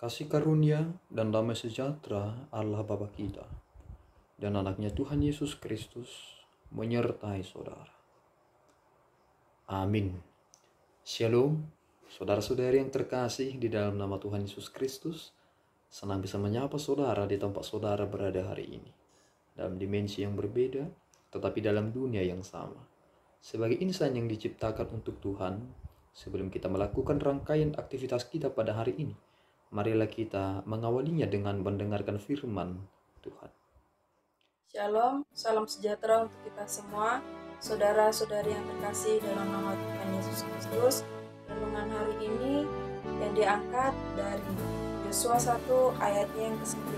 Kasih karunia dan damai sejahtera Allah Bapa kita dan anaknya Tuhan Yesus Kristus menyertai saudara. Amin. Shalom, saudara-saudari yang terkasih di dalam nama Tuhan Yesus Kristus. Senang bisa menyapa saudara di tempat saudara berada hari ini. Dalam dimensi yang berbeda, tetapi dalam dunia yang sama. Sebagai insan yang diciptakan untuk Tuhan, sebelum kita melakukan rangkaian aktivitas kita pada hari ini, marilah kita mengawalinya dengan mendengarkan firman Tuhan. Shalom, salam sejahtera untuk kita semua, saudara-saudari yang terkasih dalam nama Tuhan Yesus Kristus. Renungan hari ini yang diangkat dari Yosua 1 ayatnya yang ke-9.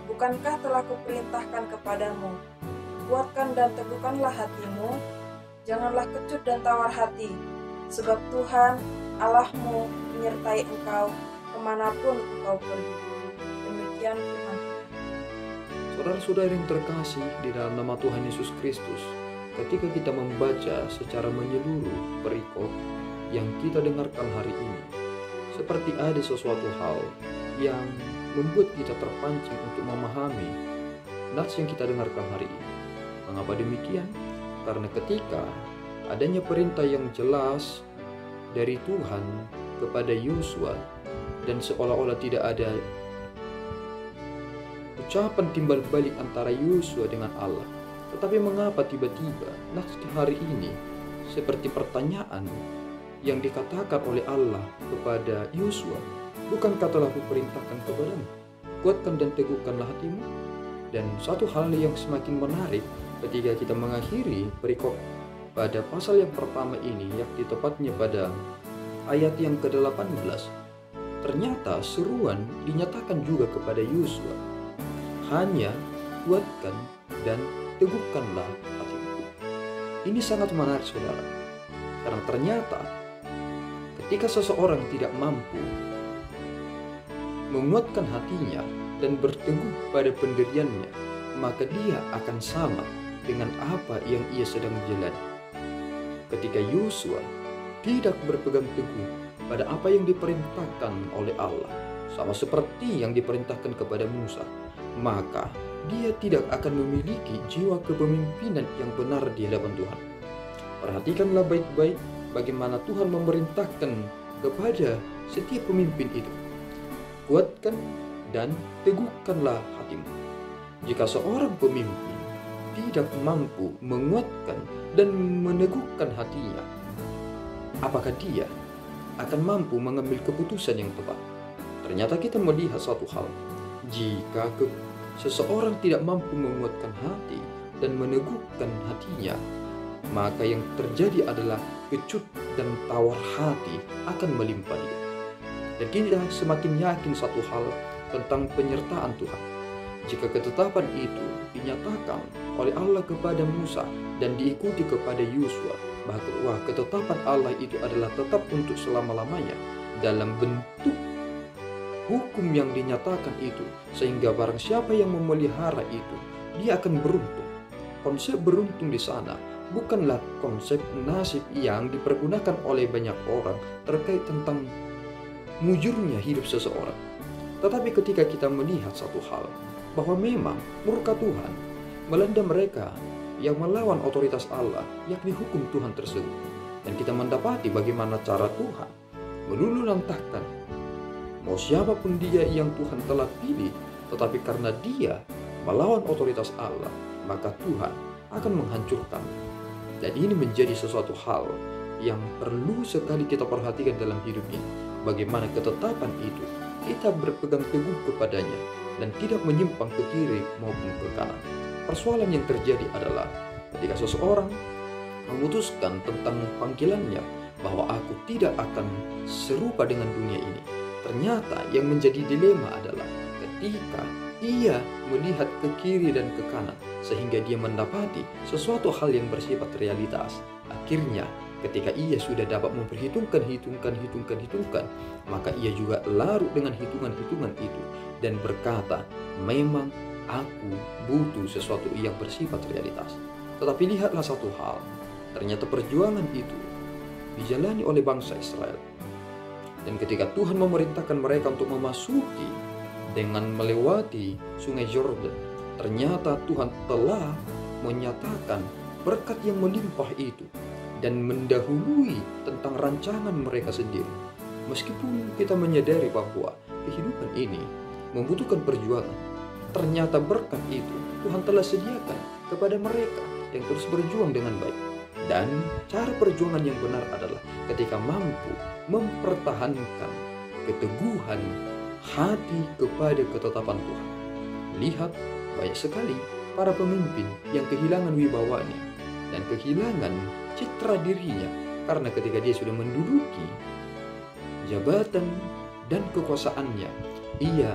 Bukankah telah kuperintahkan kepadamu, kuatkan dan teguhkanlah hatimu, janganlah kecut dan tawar hati, sebab Tuhan Allahmu menyertai engkau kemanapun engkau pergi. Demikian firman. Saudara-saudari yang terkasih di dalam nama Tuhan Yesus Kristus, ketika kita membaca secara menyeluruh perikop yang kita dengarkan hari ini, seperti ada sesuatu hal yang membuat kita terpancing untuk memahami nats yang kita dengarkan hari ini. Mengapa demikian? Karena ketika adanya perintah yang jelas dari Tuhan kepada Yosua, dan seolah-olah tidak ada ucapan timbal balik antara Yosua dengan Allah. Tetapi mengapa tiba-tiba nats hari ini seperti pertanyaan yang dikatakan oleh Allah kepada Yosua, bukankah telah kuperintahkan kepadamu, kuatkan dan teguhkanlah hatimu? Dan satu hal yang semakin menarik ketika kita mengakhiri perikop pada pasal yang pertama ini, yakni tepatnya pada ayat yang ke-18, ternyata seruan dinyatakan juga kepada Yosua, hanya kuatkan dan teguhkanlah hatimu. Ini sangat menarik saudara, karena ternyata ketika seseorang tidak mampu menguatkan hatinya dan berteguh pada pendiriannya, maka dia akan sama dengan apa yang ia sedang jalani. Ketika Yosua tidak berpegang teguh pada apa yang diperintahkan oleh Allah, sama seperti yang diperintahkan kepada Musa, maka dia tidak akan memiliki jiwa kepemimpinan yang benar di hadapan Tuhan. Perhatikanlah baik-baik bagaimana Tuhan memerintahkan kepada setiap pemimpin itu, kuatkan dan teguhkanlah hatimu. Jika seorang pemimpin tidak mampu menguatkan dan meneguhkan hatinya, apakah dia akan mampu mengambil keputusan yang tepat? Ternyata kita melihat satu hal, jika seseorang tidak mampu menguatkan hati dan meneguhkan hatinya, maka yang terjadi adalah kecut dan tawar hati akan melimpah dia. Dan kita semakin yakin satu hal tentang penyertaan Tuhan. Jika ketetapan itu dinyatakan oleh Allah kepada Musa dan diikuti kepada Yosua, bahwa ketetapan Allah itu adalah tetap untuk selama-lamanya dalam bentuk hukum yang dinyatakan itu, sehingga barang siapa yang memelihara itu, dia akan beruntung. Konsep beruntung di sana bukanlah konsep nasib yang dipergunakan oleh banyak orang terkait tentang mujurnya hidup seseorang. Tetapi ketika kita melihat satu hal, bahwa memang murka Tuhan melanda mereka yang melawan otoritas Allah, yakni hukum Tuhan tersebut. Dan kita mendapati bagaimana cara Tuhan meluluhlantahkan mau siapapun dia yang Tuhan telah pilih, tetapi karena dia melawan otoritas Allah, maka Tuhan akan menghancurkan. Dan ini menjadi sesuatu hal yang perlu sekali kita perhatikan dalam hidup ini. Bagaimana ketetapan itu kita berpegang teguh kepadanya dan tidak menyimpang ke kiri maupun ke kanan. Persoalan yang terjadi adalah ketika seseorang memutuskan tentang panggilannya bahwa aku tidak akan serupa dengan dunia ini. Ternyata yang menjadi dilema adalah ketika ia melihat ke kiri dan ke kanan, sehingga dia mendapati sesuatu hal yang bersifat realitas. Akhirnya ketika ia sudah dapat memperhitungkan, maka ia juga larut dengan hitungan-hitungan itu dan berkata, memang aku butuh sesuatu yang bersifat realitas. Tetapi lihatlah satu hal, ternyata perjuangan itu dijalani oleh bangsa Israel. Dan ketika Tuhan memerintahkan mereka untuk memasuki dengan melewati sungai Yordan, ternyata Tuhan telah menyatakan berkat yang melimpah itu dan mendahului tentang rancangan mereka sendiri. Meskipun kita menyadari bahwa kehidupan ini membutuhkan perjuangan, ternyata berkat itu Tuhan telah sediakan kepada mereka yang terus berjuang dengan baik. Dan cara perjuangan yang benar adalah ketika mampu mempertahankan keteguhan hati kepada ketetapan Tuhan. Lihat, banyak sekali para pemimpin yang kehilangan wibawanya dan kehilangan citra dirinya karena ketika dia sudah menduduki jabatan dan kekuasaannya, ia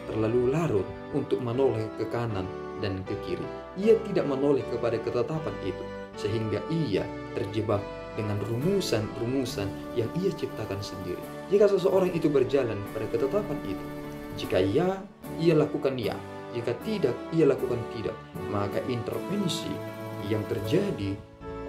terlalu larut untuk menoleh ke kanan dan ke kiri. Ia tidak menoleh kepada ketetapan itu, sehingga ia terjebak dengan rumusan-rumusan yang ia ciptakan sendiri. Jika seseorang itu berjalan pada ketetapan itu, jika ya, ia lakukan ya, jika tidak, ia lakukan tidak, maka intervensi yang terjadi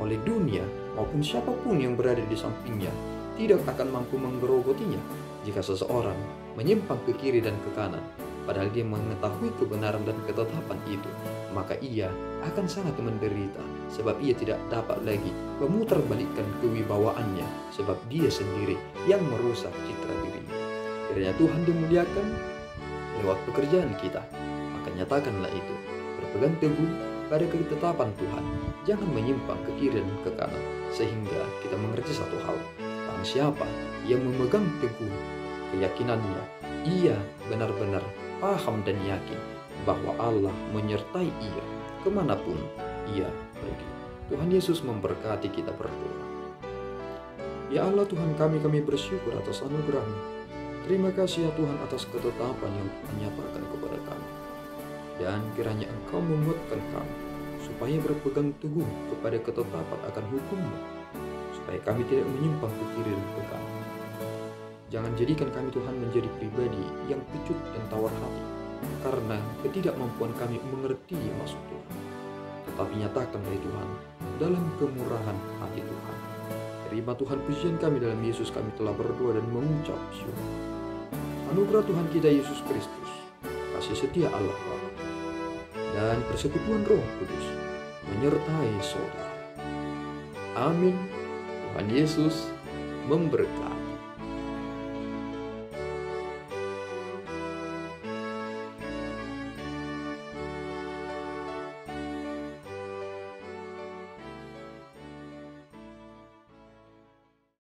oleh dunia maupun siapapun yang berada di sampingnya tidak akan mampu menggerogotinya. Jika seseorang menyimpang ke kiri dan ke kanan, padahal dia mengetahui kebenaran dan ketetapan itu, maka ia akan sangat menderita, sebab ia tidak dapat lagi memutarbalikkan kewibawaannya, sebab dia sendiri yang merusak citra dirinya. Kiranya Tuhan dimuliakan lewat pekerjaan kita, maka nyatakanlah itu, berpegang teguh pada ketetapan Tuhan, jangan menyimpang ke kiri dan ke kanan, sehingga kita mengerti satu hal, barang siapa yang memegang teguh keyakinannya, ia benar-benar paham dan yakin bahwa Allah menyertai ia kemanapun ia pergi. Tuhan Yesus memberkati kita berdua. Ya Allah Tuhan kami bersyukur atas anugerah-Mu. Terima kasih ya Tuhan atas ketetapan yang Tuhan nyatakan kepada kami. Dan kiranya Engkau menguatkan kami supaya berpegang teguh kepada ketetapan akan hukum-Mu, supaya kami tidak menyimpang ke kiri dan ke kanan. Jangan jadikan kami Tuhan menjadi pribadi yang kecut dan tawar hati karena ketidakmampuan kami mengerti maksud Tuhan. Tetapi nyatakanlah Tuhan dalam kemurahan hati Tuhan. Terima Tuhan pujian kami dalam Yesus, kami telah berdoa dan mengucap syukur. Anugerah Tuhan kita Yesus Kristus, kasih setia Allah Bapa, dan persekutuan Roh Kudus menyertai saudara. Amin. Tuhan Yesus memberkati.